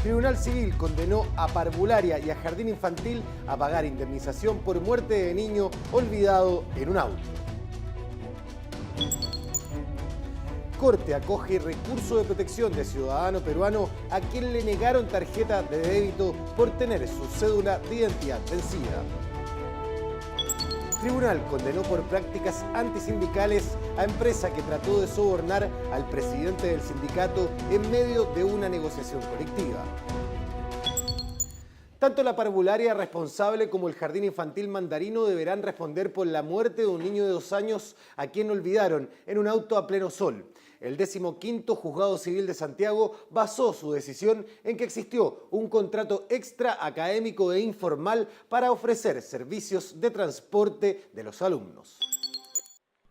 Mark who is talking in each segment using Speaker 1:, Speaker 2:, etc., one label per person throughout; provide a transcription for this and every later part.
Speaker 1: Tribunal Civil condenó a Parvularia y a Jardín Infantil a pagar indemnización por muerte de niño olvidado en un auto. Corte acoge recurso de protección de ciudadano peruano a quien le negaron tarjeta de débito por tener su cédula de identidad vencida. Tribunal condenó por prácticas antisindicales a empresa que trató de sobornar al presidente del sindicato en medio de una negociación colectiva. Tanto la parvularia responsable como el jardín infantil Mandarino deberán responder por la muerte de un niño de 2 años a quien olvidaron en un auto a pleno sol. El 15º Juzgado Civil de Santiago basó su decisión en que existió un contrato extra académico e informal para ofrecer servicios de transporte de los alumnos.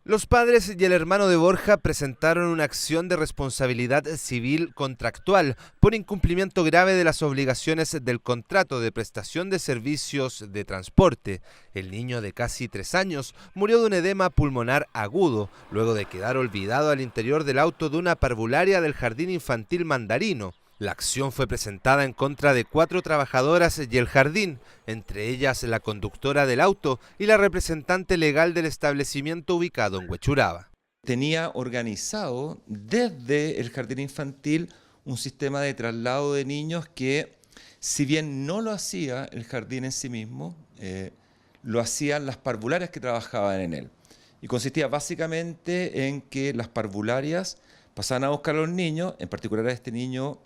Speaker 2: Los padres y el hermano de Borja presentaron una acción de responsabilidad civil contractual por incumplimiento grave de las obligaciones del contrato de prestación de servicios de transporte. El niño de casi 3 años murió de un edema pulmonar agudo, luego de quedar olvidado al interior del auto de una parvularia del Jardín Infantil Mandarino. La acción fue presentada en contra de 4 trabajadoras y el jardín, entre ellas la conductora del auto y la representante legal del establecimiento ubicado en Huechuraba.
Speaker 3: Tenía organizado desde el jardín infantil un sistema de traslado de niños que, si bien no lo hacía el jardín en sí mismo, lo hacían las parvularias que trabajaban en él. Y consistía básicamente en que las parvularias pasaban a buscar a los niños, en particular a este niño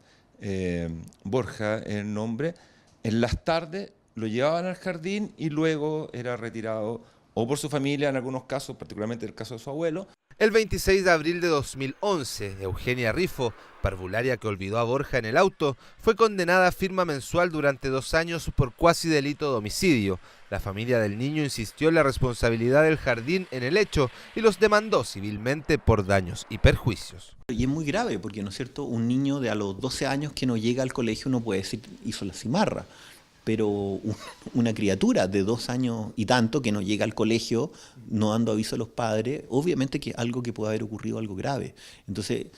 Speaker 3: Borja, el nombre, en las tardes lo llevaban al jardín y luego era retirado o por su familia en algunos casos, particularmente el caso de su abuelo.
Speaker 2: El 26 de abril de 2011, Eugenia Rifo, parvularia que olvidó a Borja en el auto, fue condenada a firma mensual durante 2 años por cuasi delito de homicidio. La familia del niño insistió en la responsabilidad del jardín en el hecho y los demandó civilmente por daños y perjuicios.
Speaker 4: Y es muy grave porque, ¿no es cierto?, un niño de a los 12 años que no llega al colegio no puede decir hizo la cimarra. Pero una criatura de 2 años y tanto que no llega al colegio, no dando aviso a los padres, obviamente que algo que puede haber ocurrido, algo grave. Entonces,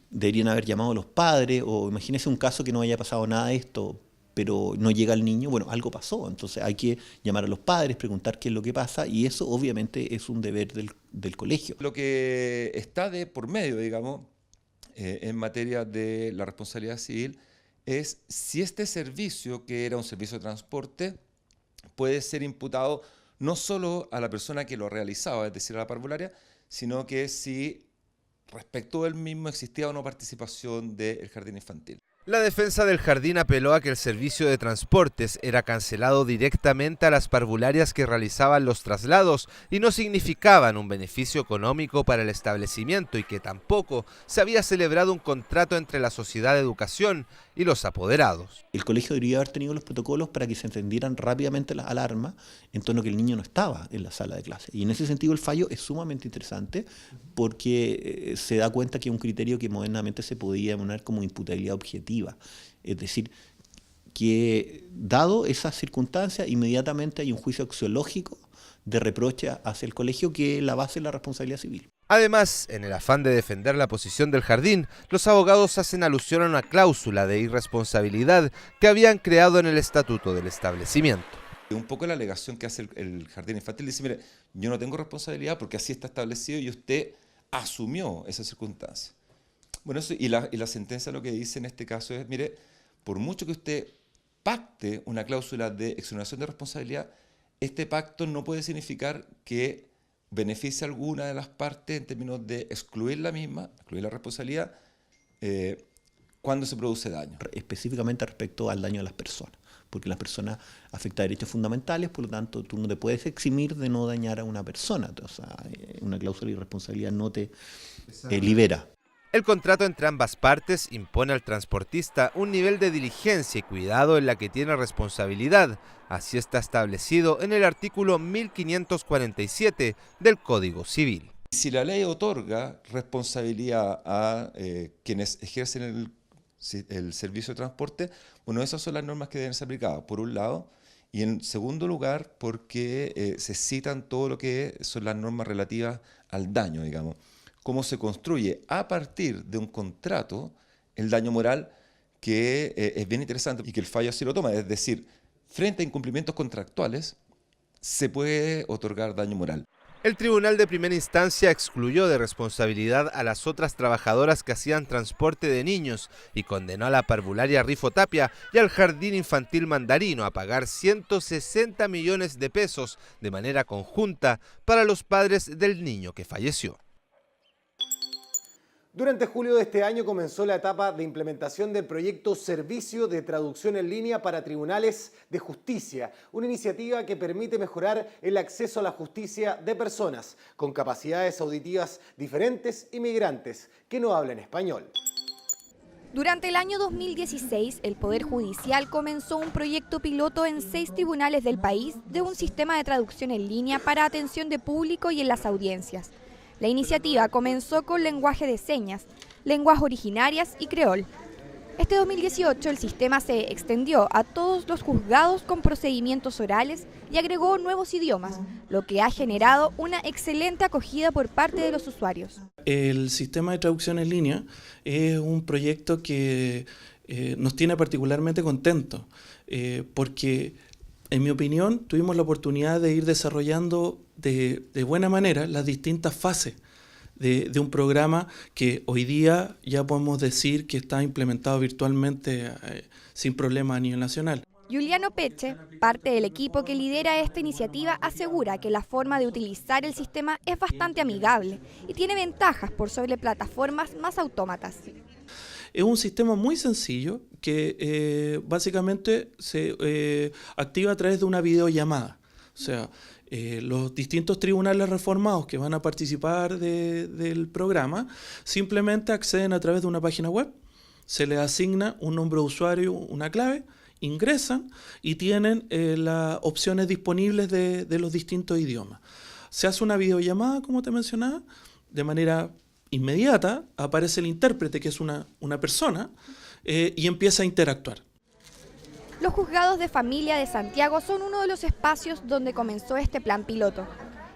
Speaker 4: deberían haber llamado a los padres, o imagínese un caso que no haya pasado nada de esto, pero no llega el niño, bueno, algo pasó. Entonces hay que llamar a los padres, preguntar qué es lo que pasa, y eso obviamente es un deber del colegio.
Speaker 3: Lo que está de por medio, digamos, en materia de la responsabilidad civil, es si este servicio, que era un servicio de transporte, puede ser imputado no solo a la persona que lo realizaba, es decir, a la parvularia, sino que si respecto del mismo existía o no participación del jardín infantil.
Speaker 2: La defensa del jardín apeló a que el servicio de transportes era cancelado directamente a las parvularias que realizaban los traslados y no significaban un beneficio económico para el establecimiento y que tampoco se había celebrado un contrato entre la Sociedad de Educación y los apoderados.
Speaker 4: El colegio debería haber tenido los protocolos para que se encendieran rápidamente las alarmas en torno a que el niño no estaba en la sala de clase. Y en ese sentido el fallo es sumamente interesante porque se da cuenta que es un criterio que modernamente se podía poner como imputabilidad objetiva. Es decir, que dado esas circunstancias, inmediatamente hay un juicio axiológico de reproche hacia el colegio que es la base de la responsabilidad civil.
Speaker 2: Además, en el afán de defender la posición del jardín, los abogados hacen alusión a una cláusula de irresponsabilidad que habían creado en el estatuto del establecimiento.
Speaker 3: Un poco la alegación que hace el jardín infantil dice, mire, yo no tengo responsabilidad porque así está establecido y usted asumió esa circunstancia. Bueno, eso, y la sentencia lo que dice en este caso es, mire, por mucho que usted pacte una cláusula de exoneración de responsabilidad, este pacto no puede significar que beneficie a alguna de las partes en términos de excluir la misma, excluir la responsabilidad, cuando se produce daño.
Speaker 4: Específicamente respecto al daño a las personas, porque las personas afectan derechos fundamentales, por lo tanto tú no te puedes eximir de no dañar a una persona. O sea, una cláusula de irresponsabilidad no te libera.
Speaker 2: El contrato entre ambas partes impone al transportista un nivel de diligencia y cuidado en la que tiene responsabilidad. Así está establecido en el artículo 1547 del Código Civil.
Speaker 3: Si la ley otorga responsabilidad a quienes ejercen el servicio de transporte, bueno, esas son las normas que deben ser aplicadas, por un lado, y en segundo lugar, porque se citan todo lo que son las normas relativas al daño, digamos. Cómo se construye a partir de un contrato el daño moral que es bien interesante y que el fallo así lo toma, es decir, frente a incumplimientos contractuales se puede otorgar daño moral.
Speaker 2: El Tribunal de Primera Instancia excluyó de responsabilidad a las otras trabajadoras que hacían transporte de niños y condenó a la parvularia Rifo Tapia y al Jardín Infantil Mandarino a pagar 160 millones de pesos de manera conjunta para los padres del niño que falleció.
Speaker 1: Durante julio de este año comenzó la etapa de implementación del proyecto Servicio de Traducción en Línea para Tribunales de Justicia, una iniciativa que permite mejorar el acceso a la justicia de personas con capacidades auditivas diferentes y migrantes que no hablan español.
Speaker 5: Durante el año 2016, el Poder Judicial comenzó un proyecto piloto en 6 tribunales del país de un sistema de traducción en línea para atención de público y en las audiencias. La iniciativa comenzó con lenguaje de señas, lenguas originarias y creol. Este 2018 el sistema se extendió a todos los juzgados con procedimientos orales y agregó nuevos idiomas, lo que ha generado una excelente acogida por parte de los usuarios.
Speaker 6: El sistema de traducción en línea es un proyecto que nos tiene particularmente contentos, porque en mi opinión tuvimos la oportunidad de ir desarrollando de buena manera las distintas fases de un programa que hoy día ya podemos decir que está implementado virtualmente sin problema a nivel nacional.
Speaker 5: Juliano Peche, parte del equipo que lidera esta iniciativa, asegura que la forma de utilizar el sistema es bastante amigable y tiene ventajas por sobre plataformas más autómatas.
Speaker 6: Es un sistema muy sencillo que básicamente se activa a través de una videollamada. O sea, los distintos tribunales reformados que van a participar del programa simplemente acceden a través de una página web, se les asigna un nombre de usuario, una clave, ingresan y tienen las opciones disponibles de los distintos idiomas. Se hace una videollamada, como te mencionaba, de manera inmediata aparece el intérprete, que es una persona, y empieza a interactuar.
Speaker 5: Los juzgados de familia de Santiago son uno de los espacios donde comenzó este plan piloto.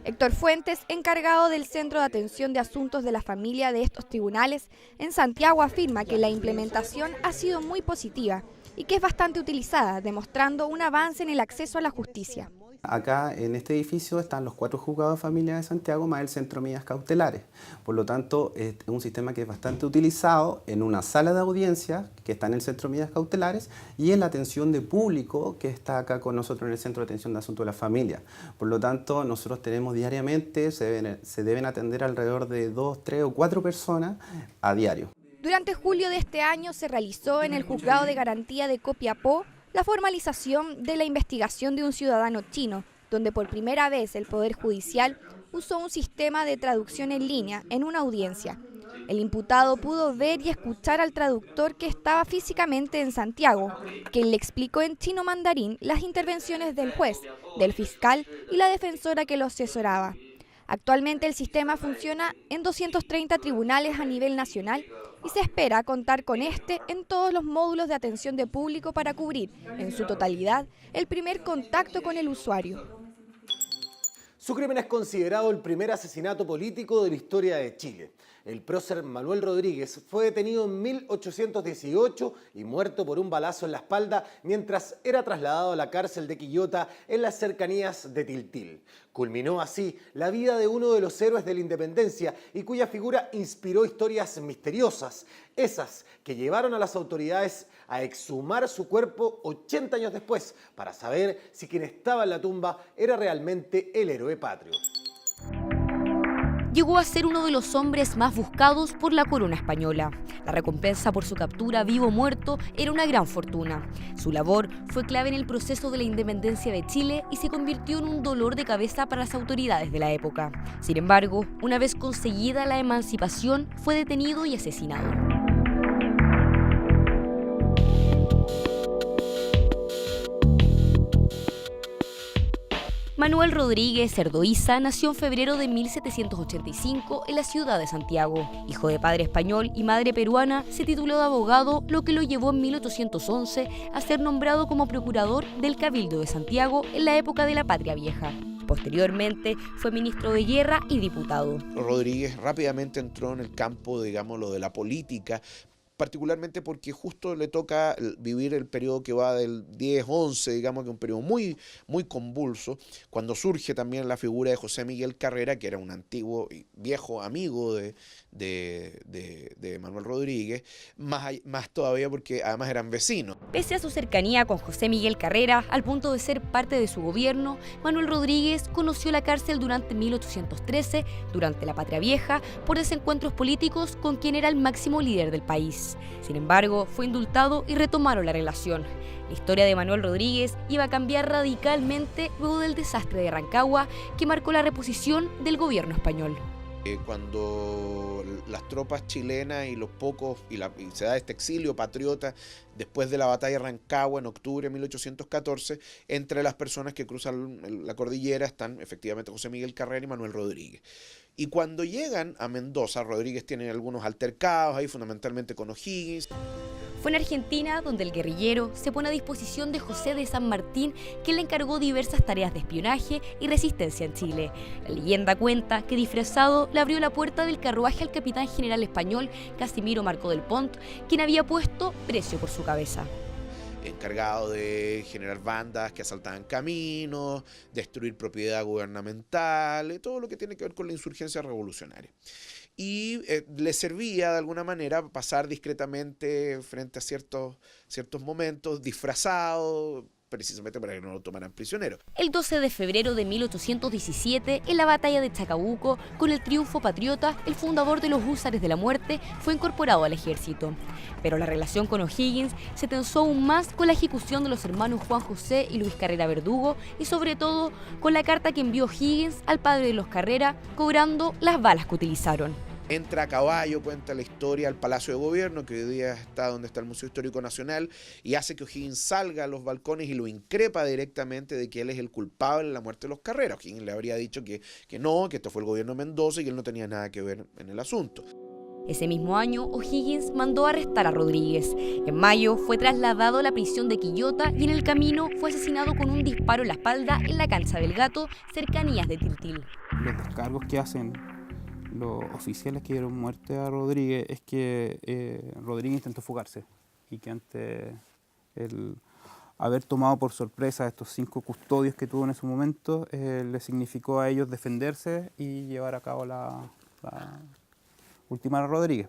Speaker 5: Héctor Fuentes, encargado del Centro de Atención de Asuntos de la Familia de estos tribunales, en Santiago afirma que la implementación ha sido muy positiva y que es bastante utilizada, demostrando un avance en el acceso a la justicia.
Speaker 7: Acá en este edificio están los 4 juzgados de familia de Santiago más el centro de medidas cautelares. Por lo tanto, es un sistema que es bastante utilizado en una sala de audiencia que está en el centro de medidas cautelares y en la atención de público que está acá con nosotros en el centro de atención de asuntos de la familia. Por lo tanto, nosotros tenemos diariamente, se deben atender alrededor de 2, 3 o 4 personas a diario.
Speaker 5: Durante julio de este año se realizó en el Juzgado de Garantía de Copiapó la formalización de la investigación de un ciudadano chino, donde por primera vez el Poder Judicial usó un sistema de traducción en línea en una audiencia. El imputado pudo ver y escuchar al traductor que estaba físicamente en Santiago, quien le explicó en chino mandarín las intervenciones del juez, del fiscal y la defensora que lo asesoraba. Actualmente el sistema funciona en 230 tribunales a nivel nacional y se espera contar con este en todos los módulos de atención de público para cubrir, en su totalidad, el primer contacto con el usuario.
Speaker 1: Su crimen es considerado el primer asesinato político de la historia de Chile. El prócer Manuel Rodríguez fue detenido en 1818 y muerto por un balazo en la espalda mientras era trasladado a la cárcel de Quillota en las cercanías de Tiltil. Culminó así la vida de uno de los héroes de la independencia y cuya figura inspiró historias misteriosas, esas que llevaron a las autoridades a exhumar su cuerpo 80 años después para saber si quien estaba en la tumba era realmente el héroe patrio.
Speaker 8: Llegó a ser uno de los hombres más buscados por la corona española. La recompensa por su captura vivo o muerto era una gran fortuna. Su labor fue clave en el proceso de la independencia de Chile y se convirtió en un dolor de cabeza para las autoridades de la época. Sin embargo, una vez conseguida la emancipación, fue detenido y asesinado. Manuel Rodríguez Cerdoíza nació en febrero de 1785 en la ciudad de Santiago. Hijo de padre español y madre peruana, se tituló de abogado, lo que lo llevó en 1811 a ser nombrado como procurador del Cabildo de Santiago en la época de la Patria Vieja. Posteriormente fue ministro de Guerra y diputado.
Speaker 9: Rodríguez rápidamente entró en el campo, digámoslo, de la política, particularmente porque justo le toca vivir el periodo que va del 10-11, digamos que un periodo muy, muy convulso, cuando surge también la figura de José Miguel Carrera, que era un antiguo y viejo amigo de Manuel Rodríguez, más todavía porque además eran vecinos.
Speaker 8: Pese a su cercanía con José Miguel Carrera, al punto de ser parte de su gobierno, Manuel Rodríguez conoció la cárcel durante 1813, durante la Patria Vieja, por desencuentros políticos con quien era el máximo líder del país. Sin embargo, fue indultado y retomaron la relación. La historia de Manuel Rodríguez iba a cambiar radicalmente luego del desastre de Rancagua, que marcó la reposición del gobierno español.
Speaker 9: Cuando las tropas chilenas y los pocos, y se da este exilio patriota después de la batalla de Rancagua en octubre de 1814, entre las personas que cruzan la cordillera están efectivamente José Miguel Carrera y Manuel Rodríguez. Y cuando llegan a Mendoza, Rodríguez tiene algunos altercados ahí, fundamentalmente con O'Higgins.
Speaker 8: Fue en Argentina donde el guerrillero se pone a disposición de José de San Martín, quien le encargó diversas tareas de espionaje y resistencia en Chile. La leyenda cuenta que disfrazado le abrió la puerta del carruaje al capitán general español Casimiro Marco del Pont, quien había puesto precio por su cabeza.
Speaker 9: Encargado de generar bandas que asaltaban caminos, destruir propiedad gubernamental, todo lo que tiene que ver con la insurgencia revolucionaria. Y le servía de alguna manera pasar discretamente frente a ciertos momentos, disfrazado, precisamente para que no lo tomaran prisionero.
Speaker 8: El 12 de febrero de 1817, en la batalla de Chacabuco, con el triunfo patriota, el fundador de los Húsares de la Muerte fue incorporado al ejército. Pero la relación con O'Higgins se tensó aún más con la ejecución de los hermanos Juan José y Luis Carrera Verdugo, y sobre todo con la carta que envió O'Higgins al padre de los Carrera, cobrando las balas que utilizaron.
Speaker 9: Entra a caballo, cuenta la historia, al Palacio de Gobierno, que hoy día está donde está el Museo Histórico Nacional, y hace que O'Higgins salga a los balcones y lo increpa directamente de que él es el culpable de la muerte de los Carrera. O'Higgins le habría dicho que no, que esto fue el gobierno de Mendoza y que él no tenía nada que ver en el asunto.
Speaker 8: Ese mismo año, O'Higgins mandó arrestar a Rodríguez. En mayo fue trasladado a la prisión de Quillota y en el camino fue asesinado con un disparo en la espalda en la Cancha del Gato, cercanías de Tiltil.
Speaker 10: Los descargos que hacen los oficiales que dieron muerte a Rodríguez es que Rodríguez intentó fugarse y que ante el haber tomado por sorpresa a estos 5 custodios que tuvo en ese momento, le significó a ellos defenderse y llevar a cabo la ultimar a Rodríguez.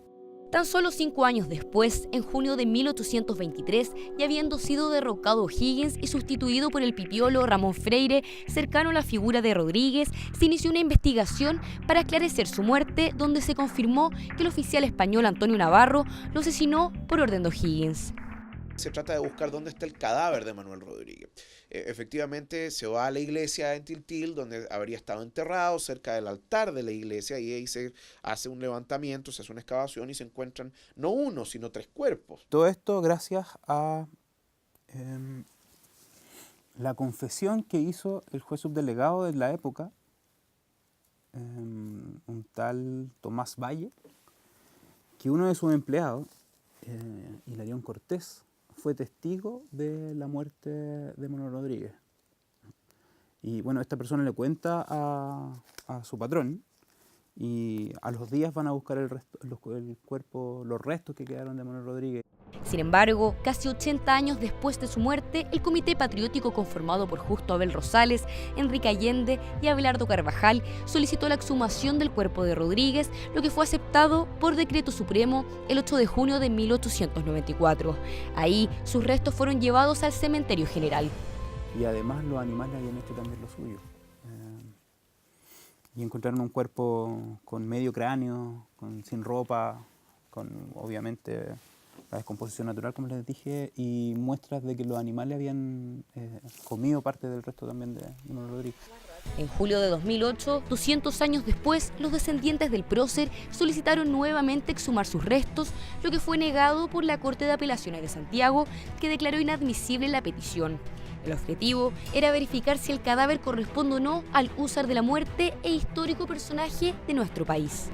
Speaker 8: Tan solo 5 años después, en junio de 1823, y habiendo sido derrocado O'Higgins y sustituido por el pipiolo Ramón Freire, cercano a la figura de Rodríguez, se inició una investigación para esclarecer su muerte, donde se confirmó que el oficial español Antonio Navarro lo asesinó por orden de O'Higgins.
Speaker 9: Se trata de buscar dónde está el cadáver de Manuel Rodríguez. Efectivamente se va a la iglesia en Tiltil, donde habría estado enterrado, cerca del altar de la iglesia, y ahí se hace un levantamiento, se hace una excavación y se encuentran no 1, sino 3 cuerpos.
Speaker 10: Todo esto gracias a la confesión que hizo el juez subdelegado de la época, un tal Tomás Valle, que uno de sus empleados, Hilarión Cortés, fue testigo de la muerte de Manuel Rodríguez. Y bueno, esta persona le cuenta a su patrón y a los días van a buscar el cuerpo, los restos que quedaron de Manuel Rodríguez.
Speaker 8: Sin embargo, casi 80 años después de su muerte, el Comité Patriótico conformado por Justo Abel Rosales, Enrique Allende y Abelardo Carvajal solicitó la exhumación del cuerpo de Rodríguez, lo que fue aceptado por decreto supremo el 8 de junio de 1894. Ahí, sus restos fueron llevados al cementerio general.
Speaker 10: Y además los animales habían hecho también lo suyo. Y encontraron un cuerpo con medio cráneo, sin ropa, con obviamente la descomposición natural, como les dije, y muestras de que los animales habían comido parte del resto también de Manuel Rodríguez.
Speaker 8: En julio de 2008, 200 años después, los descendientes del prócer solicitaron nuevamente exhumar sus restos, lo que fue negado por la Corte de Apelaciones de Santiago, que declaró inadmisible la petición. El objetivo era verificar si el cadáver corresponde o no al húsar de la muerte e histórico personaje de nuestro país.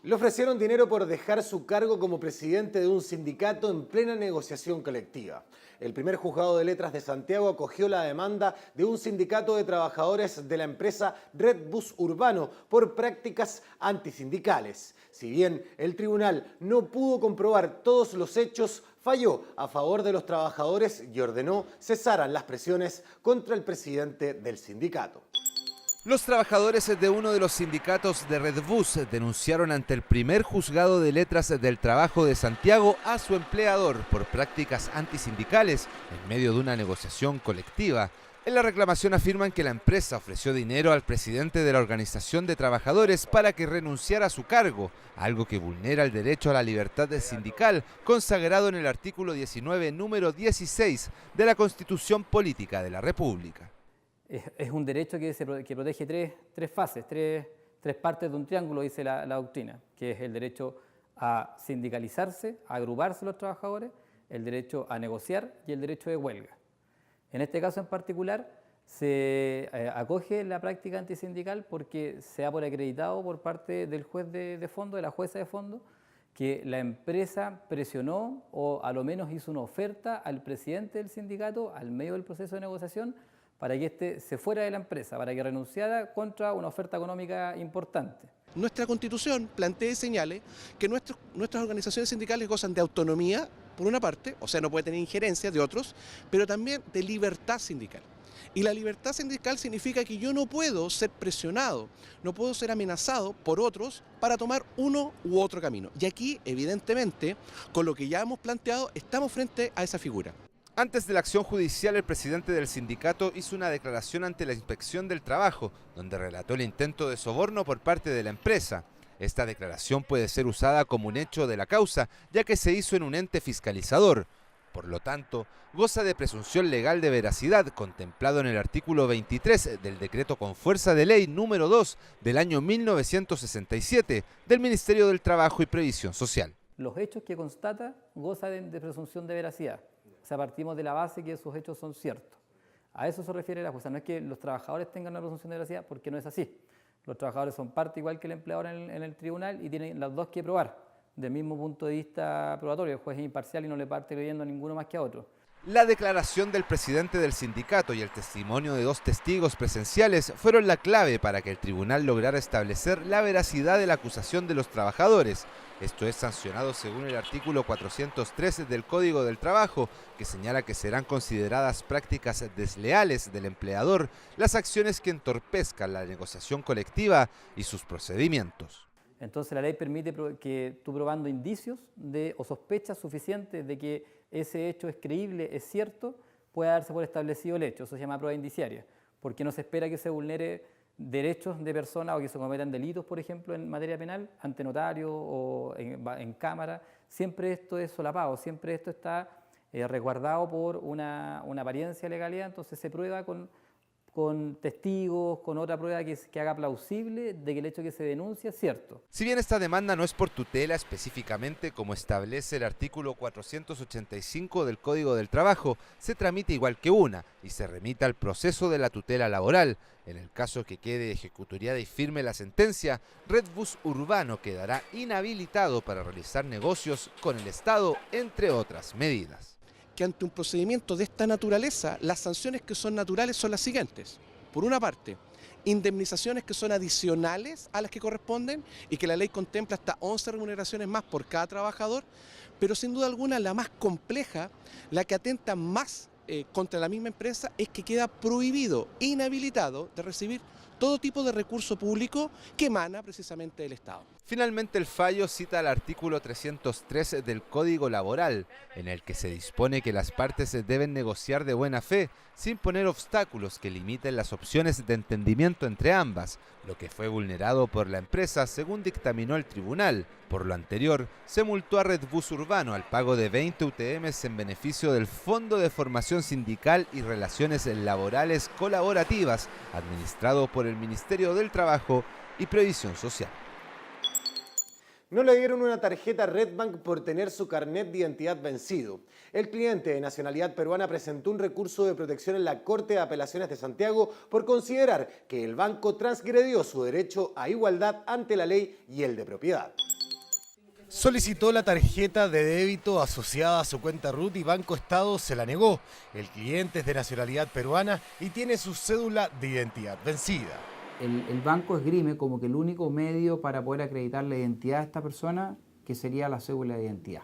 Speaker 1: Le ofrecieron dinero por dejar su cargo como presidente de un sindicato en plena negociación colectiva. El primer juzgado de letras de Santiago acogió la demanda de un sindicato de trabajadores de la empresa Red Bus Urbano por prácticas antisindicales. Si bien el tribunal no pudo comprobar todos los hechos, falló a favor de los trabajadores y ordenó cesaran las presiones contra el presidente del sindicato.
Speaker 2: Los trabajadores de uno de los sindicatos de Redbus denunciaron ante el primer juzgado de letras del trabajo de Santiago a su empleador por prácticas antisindicales en medio de una negociación colectiva. En la reclamación afirman que la empresa ofreció dinero al presidente de la organización de trabajadores para que renunciara a su cargo, algo que vulnera el derecho a la libertad sindical consagrado en el artículo 19, número 16 de la Constitución Política de la República.
Speaker 11: Es un derecho que protege tres fases, tres partes de un triángulo, dice la doctrina, que es el derecho a sindicalizarse, a agruparse los trabajadores, el derecho a negociar y el derecho de huelga. En este caso en particular se acoge la práctica antisindical porque se da por acreditado por parte del juez de fondo, de la jueza de fondo, que la empresa presionó o a lo menos hizo una oferta al presidente del sindicato al medio del proceso de negociación para que éste se fuera de la empresa, para que renunciara contra una oferta económica importante.
Speaker 12: Nuestra Constitución plantea y señale que nuestras organizaciones sindicales gozan de autonomía, por una parte, o sea, no puede tener injerencia de otros, pero también de libertad sindical. Y la libertad sindical significa que yo no puedo ser presionado, no puedo ser amenazado por otros para tomar uno u otro camino. Y aquí, evidentemente, con lo que ya hemos planteado, estamos frente a esa figura.
Speaker 2: Antes de la acción judicial, el presidente del sindicato hizo una declaración ante la Inspección del Trabajo, donde relató el intento de soborno por parte de la empresa. Esta declaración puede ser usada como un hecho de la causa, ya que se hizo en un ente fiscalizador. Por lo tanto, goza de presunción legal de veracidad, contemplado en el artículo 23 del decreto con fuerza de ley número 2 del año 1967 del Ministerio del Trabajo y Previsión Social.
Speaker 11: Los hechos que constata gozan de presunción de veracidad. O sea, partimos de la base que esos hechos son ciertos. A eso se refiere la jueza. No es que los trabajadores tengan una presunción de veracidad, porque no es así. Los trabajadores son parte igual que el empleador en el tribunal y tienen las dos que probar. Del mismo punto de vista probatorio, el juez es imparcial y no le parte creyendo a ninguno más que a otro.
Speaker 2: La declaración del presidente del sindicato y el testimonio de dos testigos presenciales fueron la clave para que el tribunal lograra establecer la veracidad de la acusación de los trabajadores. Esto es sancionado según el artículo 413 del Código del Trabajo, que señala que serán consideradas prácticas desleales del empleador las acciones que entorpezcan la negociación colectiva y sus procedimientos.
Speaker 11: Entonces la ley permite que tú probando indicios o sospechas suficientes de que ese hecho es creíble, es cierto, pueda darse por establecido el hecho. Eso se llama prueba indiciaria, porque no se espera que se vulnere derechos de personas o que se cometan delitos, por ejemplo, en materia penal, ante notario o en cámara. Siempre esto es solapado, siempre esto está resguardado por una apariencia de legalidad, entonces se prueba con testigos, con otra prueba que haga plausible de que el hecho que se denuncia es cierto.
Speaker 2: Si bien esta demanda no es por tutela específicamente como establece el artículo 485 del Código del Trabajo, se tramita igual que una y se remite al proceso de la tutela laboral. En el caso que quede ejecutoriada y firme la sentencia, Red Bus Urbano quedará inhabilitado para realizar negocios con el Estado, entre otras medidas.
Speaker 12: Que ante un procedimiento de esta naturaleza, las sanciones que son naturales son las siguientes. Por una parte, indemnizaciones que son adicionales a las que corresponden y que la ley contempla hasta 11 remuneraciones más por cada trabajador, pero sin duda alguna la más compleja, la que atenta más contra la misma empresa, es que queda prohibido, inhabilitado de recibir todo tipo de recurso público que emana precisamente del Estado.
Speaker 2: Finalmente, el fallo cita el artículo 303 del Código Laboral, en el que se dispone que las partes deben negociar de buena fe, sin poner obstáculos que limiten las opciones de entendimiento entre ambas, lo que fue vulnerado por la empresa según dictaminó el tribunal. Por lo anterior, se multó a Red Bus Urbano al pago de 20 UTMs en beneficio del Fondo de Formación Sindical y Relaciones Laborales Colaborativas, administrado por el Ministerio del Trabajo y Previsión Social.
Speaker 1: No le dieron una tarjeta Redbank por tener su carnet de identidad vencido. El cliente de nacionalidad peruana presentó un recurso de protección en la Corte de Apelaciones de Santiago por considerar que el banco transgredió su derecho a igualdad ante la ley y el de propiedad. Solicitó la tarjeta de débito asociada a su cuenta RUT y Banco Estado se la negó. El cliente es de nacionalidad peruana y tiene su cédula de identidad vencida.
Speaker 10: El banco esgrime como que el único medio para poder acreditar la identidad de esta persona, que sería la cédula de identidad.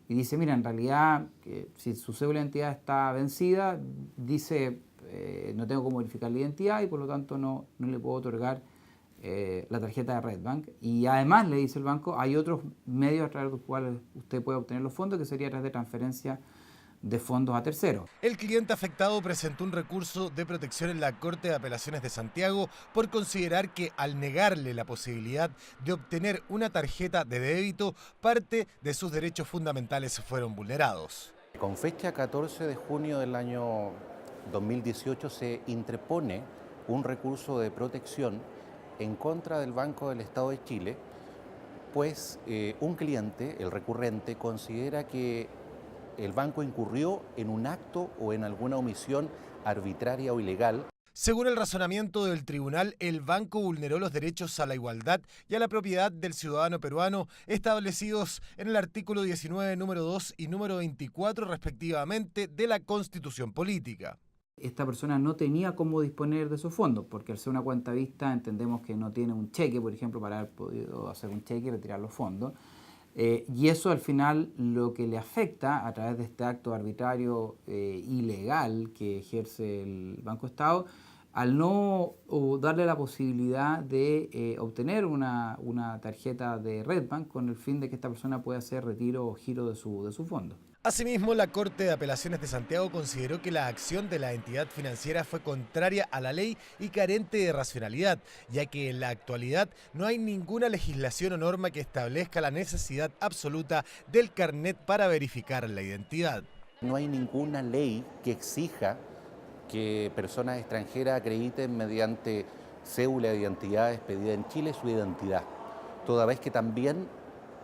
Speaker 10: Y dice, mira, en realidad, si su cédula de identidad está vencida, dice, no tengo cómo verificar la identidad y por lo tanto no le puedo otorgar la tarjeta de Redbank. Y además, le dice el banco, hay otros medios a través de los cuales usted puede obtener los fondos, que sería a través de transferencia de fondos a terceros.
Speaker 1: El cliente afectado presentó un recurso de protección en la Corte de Apelaciones de Santiago por considerar que al negarle la posibilidad de obtener una tarjeta de débito, parte de sus derechos fundamentales fueron vulnerados.
Speaker 13: Con fecha 14 de junio del año 2018 se interpone un recurso de protección en contra del Banco del Estado de Chile, pues un cliente, el recurrente, considera que el banco incurrió en un acto o en alguna omisión arbitraria o ilegal.
Speaker 1: Según el razonamiento del tribunal, el banco vulneró los derechos a la igualdad y a la propiedad del ciudadano peruano establecidos en el artículo 19, número 2 y número 24, respectivamente, de la Constitución Política.
Speaker 10: Esta persona no tenía cómo disponer de esos fondos, porque al ser una cuenta vista entendemos que no tiene un cheque, por ejemplo, para haber podido hacer un cheque y retirar los fondos. Y eso al final lo que le afecta a través de este acto arbitrario ilegal que ejerce el Banco Estado, al no darle la posibilidad de obtener una tarjeta de Redbank con el fin de que esta persona pueda hacer retiro o giro de su fondo.
Speaker 1: Asimismo, la Corte de Apelaciones de Santiago consideró que la acción de la entidad financiera fue contraria a la ley y carente de racionalidad, ya que en la actualidad no hay ninguna legislación o norma que establezca la necesidad absoluta del carnet para verificar la identidad.
Speaker 13: No hay ninguna ley que exija que personas extranjeras acrediten mediante cédula de identidad expedida en Chile su identidad, toda vez que también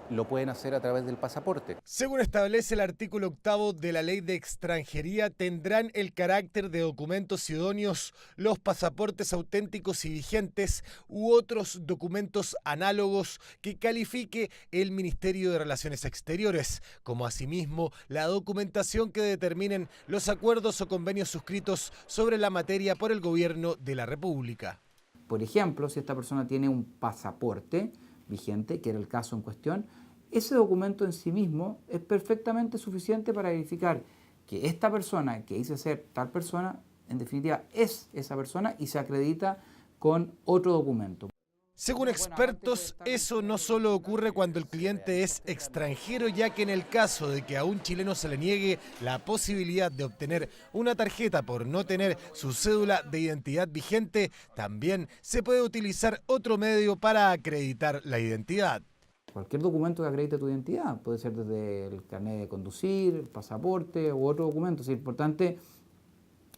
Speaker 13: lo pueden hacer a través del pasaporte.
Speaker 1: Según establece el artículo 8 de la Ley de Extranjería, tendrán el carácter de documentos idóneos los pasaportes auténticos y vigentes u otros documentos análogos que califique el Ministerio de Relaciones Exteriores, como asimismo la documentación que determinen los acuerdos o convenios suscritos sobre la materia por el Gobierno de la República.
Speaker 10: Por ejemplo, si esta persona tiene un pasaporte vigente, que era el caso en cuestión, ese documento en sí mismo es perfectamente suficiente para verificar que esta persona que dice ser tal persona, en definitiva es esa persona y se acredita con otro documento.
Speaker 1: Según expertos, eso no solo ocurre cuando el cliente es extranjero, ya que en el caso de que a un chileno se le niegue la posibilidad de obtener una tarjeta por no tener su cédula de identidad vigente, también se puede utilizar otro medio para acreditar la identidad.
Speaker 10: Cualquier documento que acredite tu identidad, puede ser desde el carnet de conducir, el pasaporte u otro documento. Es importante,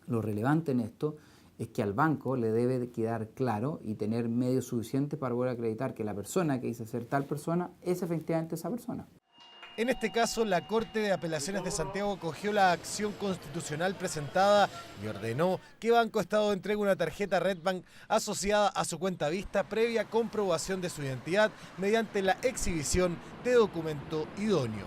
Speaker 10: lo relevante en esto es que al banco le debe quedar claro y tener medios suficientes para poder acreditar que la persona que dice ser tal persona es efectivamente esa persona.
Speaker 1: En este caso, la Corte de Apelaciones de Santiago acogió la acción constitucional presentada y ordenó que Banco Estado entregue una tarjeta Redbank asociada a su cuenta vista previa comprobación de su identidad mediante la exhibición de documento idóneo.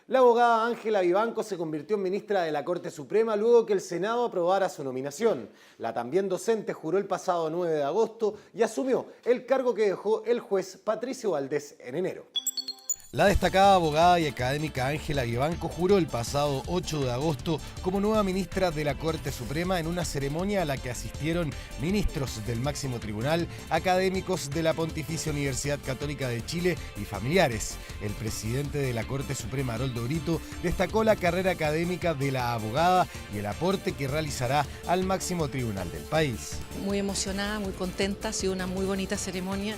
Speaker 1: La abogada Ángela Vivanco se convirtió en ministra de la Corte Suprema luego que el Senado aprobara su nominación. La también docente juró el pasado 9 de agosto y asumió el cargo que dejó el juez Patricio Valdés en enero. La destacada abogada y académica Ángela Vivanco juró el pasado 8 de agosto como nueva ministra de la Corte Suprema en una ceremonia a la que asistieron ministros del máximo tribunal, académicos de la Pontificia Universidad Católica de Chile y familiares. El presidente de la Corte Suprema, Haroldo Brito, destacó la carrera académica de la abogada y el aporte que realizará al máximo tribunal del país.
Speaker 14: Muy emocionada, muy contenta, ha sido una muy bonita ceremonia.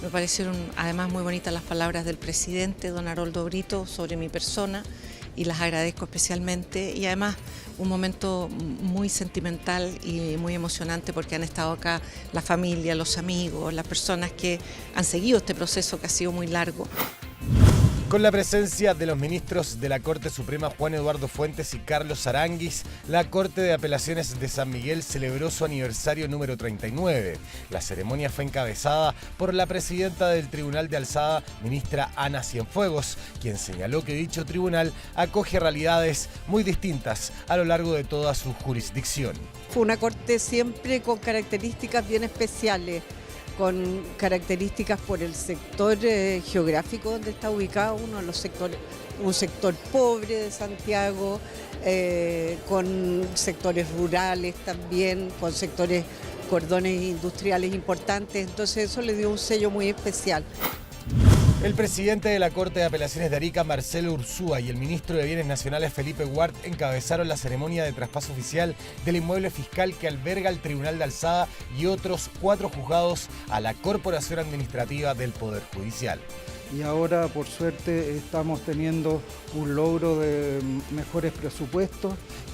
Speaker 14: Me parecieron además muy bonitas las palabras del presidente, don Haroldo Brito, sobre mi persona y las agradezco especialmente. Y además un momento muy sentimental y muy emocionante porque han estado acá la familia, los amigos, las personas que han seguido este proceso que ha sido muy largo.
Speaker 1: Con la presencia de los ministros de la Corte Suprema Juan Eduardo Fuentes y Carlos Aranguis, la Corte de Apelaciones de San Miguel celebró su aniversario número 39. La ceremonia fue encabezada por la presidenta del Tribunal de Alzada, ministra Ana Cienfuegos, quien señaló que dicho tribunal acoge realidades muy distintas a lo largo de toda su jurisdicción.
Speaker 15: Fue una corte siempre con características bien especiales, con características por el sector geográfico donde está ubicado, uno de los sectores, un sector pobre de Santiago, con sectores rurales también, con sectores cordones industriales importantes, entonces eso le dio un sello muy especial.
Speaker 1: El presidente de la Corte de Apelaciones de Arica, Marcelo Ursúa, y el ministro de Bienes Nacionales, Felipe Ward, encabezaron la ceremonia de traspaso oficial del inmueble fiscal que alberga el Tribunal de Alzada y otros 4 juzgados a la Corporación Administrativa del Poder Judicial.
Speaker 16: Y ahora, por suerte, estamos teniendo un logro de mejores presupuestos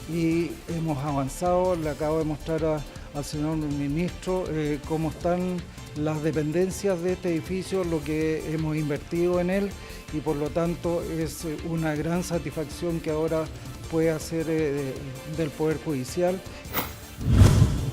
Speaker 16: y hemos avanzado. Le acabo de mostrar al señor ministro cómo están las dependencias de este edificio, lo que hemos invertido en él, y por lo tanto es una gran satisfacción que ahora pueda ser del Poder Judicial.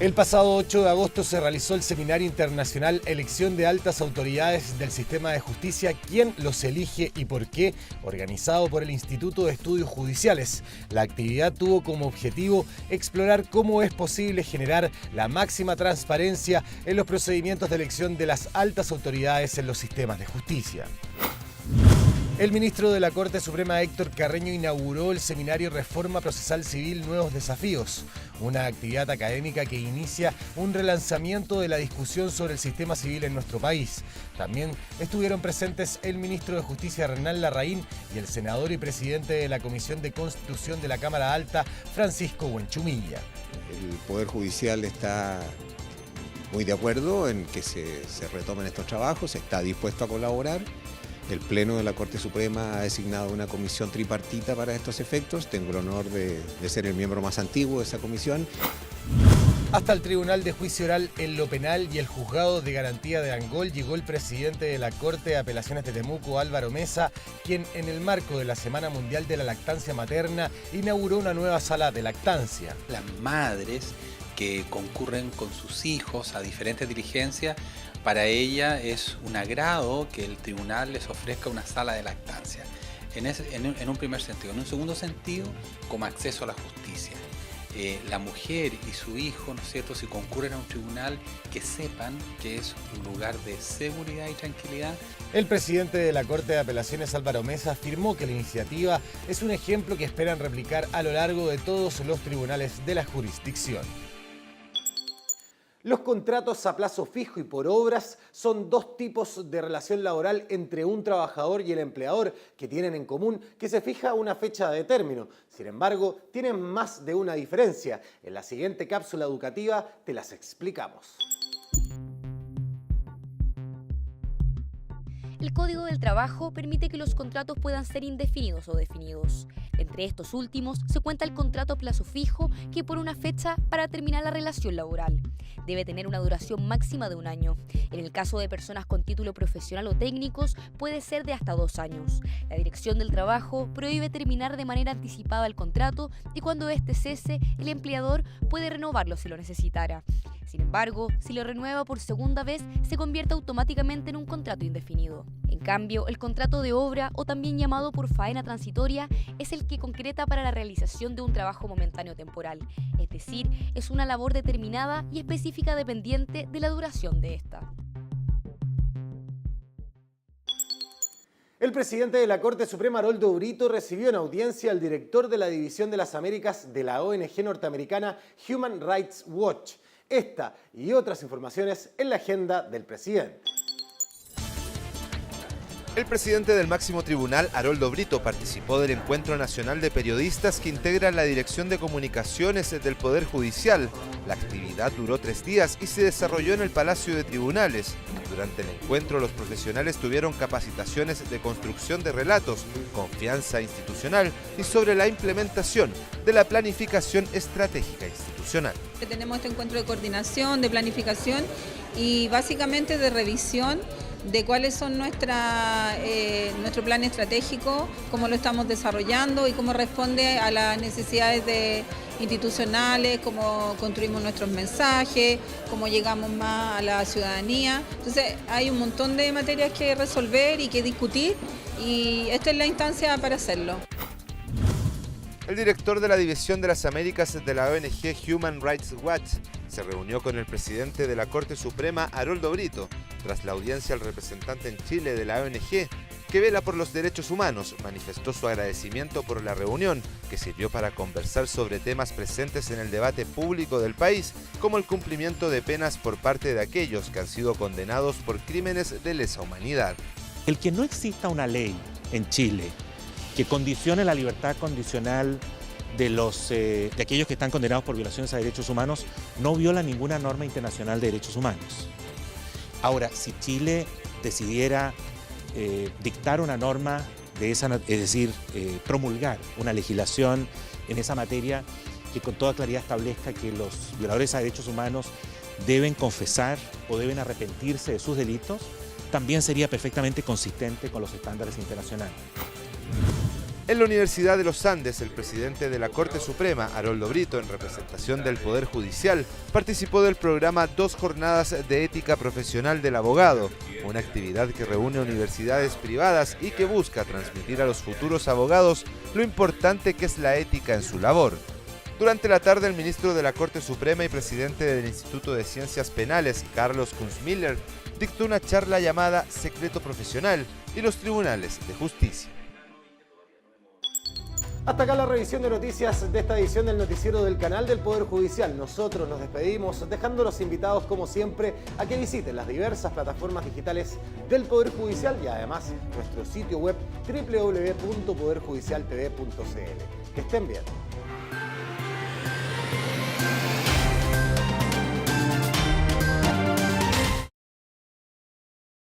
Speaker 1: El pasado 8 de agosto se realizó el Seminario Internacional Elección de Altas Autoridades del Sistema de Justicia, ¿quién los elige y por qué?, organizado por el Instituto de Estudios Judiciales. La actividad tuvo como objetivo explorar cómo es posible generar la máxima transparencia en los procedimientos de elección de las altas autoridades en los sistemas de justicia. El ministro de la Corte Suprema, Héctor Carreño, inauguró el seminario Reforma Procesal Civil Nuevos Desafíos, una actividad académica que inicia un relanzamiento de la discusión sobre el sistema civil en nuestro país. También estuvieron presentes el ministro de Justicia, Hernán Larraín, y el senador y presidente de la Comisión de Constitución de la Cámara Alta, Francisco Buenchumilla.
Speaker 17: El Poder Judicial está muy de acuerdo en que se retomen estos trabajos, está dispuesto a colaborar. El Pleno de la Corte Suprema ha designado una comisión tripartita para estos efectos. Tengo el honor de ser el miembro más antiguo de esa comisión.
Speaker 1: Hasta el Tribunal de Juicio Oral en lo Penal y el Juzgado de Garantía de Angol llegó el presidente de la Corte de Apelaciones de Temuco, Álvaro Mesa, quien en el marco de la Semana Mundial de la Lactancia Materna inauguró una nueva sala de lactancia.
Speaker 18: Las madres que concurren con sus hijos a diferentes diligencias, para ella es un agrado que el tribunal les ofrezca una sala de lactancia, en un primer sentido. En un segundo sentido, como acceso a la justicia. La mujer y su hijo, ¿no es cierto?, si concurren a un tribunal, que sepan que es un lugar de seguridad y tranquilidad.
Speaker 1: El presidente de la Corte de Apelaciones, Álvaro Mesa, afirmó que la iniciativa es un ejemplo que esperan replicar a lo largo de todos los tribunales de la jurisdicción. Los contratos a plazo fijo y por obras son 2 tipos de relación laboral entre un trabajador y el empleador que tienen en común que se fija una fecha de término. Sin embargo, tienen más de una diferencia. En la siguiente cápsula educativa te las explicamos.
Speaker 8: El Código del Trabajo permite que los contratos puedan ser indefinidos o definidos. Entre estos últimos se cuenta el contrato a plazo fijo, que pone una fecha para terminar la relación laboral. Debe tener una duración máxima de 1 año. En el caso de personas con título profesional o técnicos, puede ser de hasta 2 años. La Dirección del Trabajo prohíbe terminar de manera anticipada el contrato y cuando éste cese, el empleador puede renovarlo si lo necesitara. Sin embargo, si lo renueva por segunda vez, se convierte automáticamente en un contrato indefinido. En cambio, el contrato de obra, o también llamado por faena transitoria, es el que concreta para la realización de un trabajo momentáneo temporal, es decir, es una labor determinada y específica dependiente de la duración de esta.
Speaker 1: El presidente de la Corte Suprema, Haroldo Brito, recibió en audiencia al director de la División de las Américas de la ONG norteamericana Human Rights Watch. Esta y otras informaciones en la agenda del presidente.
Speaker 2: El presidente del máximo tribunal, Haroldo Brito, participó del Encuentro Nacional de Periodistas que integra la Dirección de Comunicaciones del Poder Judicial. La actividad duró 3 días y se desarrolló en el Palacio de Tribunales. Durante el encuentro, los profesionales tuvieron capacitaciones de construcción de relatos, confianza institucional y sobre la implementación de la planificación estratégica institucional.
Speaker 19: Tenemos este encuentro de coordinación, de planificación y básicamente de revisión de cuáles son nuestro plan estratégico, cómo lo estamos desarrollando y cómo responde a las necesidades institucionales, cómo construimos nuestros mensajes, cómo llegamos más a la ciudadanía. Entonces hay un montón de materias que resolver y que discutir y esta es la instancia para hacerlo.
Speaker 2: El director de la División de las Américas de la ONG Human Rights Watch se reunió con el presidente de la Corte Suprema, Haroldo Brito, tras la audiencia al representante en Chile de la ONG, que vela por los derechos humanos. Manifestó su agradecimiento por la reunión, que sirvió para conversar sobre temas presentes en el debate público del país, como el cumplimiento de penas por parte de aquellos que han sido condenados por crímenes de lesa humanidad.
Speaker 20: El que no exista una ley en Chile que condicione la libertad condicional de aquellos que están condenados por violaciones a derechos humanos no viola ninguna norma internacional de derechos humanos. Ahora, si Chile decidiera dictar una norma de esa, es decir, promulgar una legislación en esa materia que con toda claridad establezca que los violadores a derechos humanos deben confesar o deben arrepentirse de sus delitos, también sería perfectamente consistente con los estándares internacionales.
Speaker 2: En la Universidad de los Andes, el presidente de la Corte Suprema, Haroldo Brito, en representación del Poder Judicial, participó del programa 2 Jornadas de Ética Profesional del Abogado, una actividad que reúne universidades privadas y que busca transmitir a los futuros abogados lo importante que es la ética en su labor. Durante la tarde, el ministro de la Corte Suprema y presidente del Instituto de Ciencias Penales, Carlos Kunzmiller, dictó una charla llamada Secreto Profesional y los Tribunales de Justicia.
Speaker 1: Hasta acá la revisión de noticias de esta edición del noticiero del canal del Poder Judicial. Nosotros nos despedimos dejando a los invitados, como siempre, a que visiten las diversas plataformas digitales del Poder Judicial y además nuestro sitio web www.poderjudicialtv.cl. Que estén bien.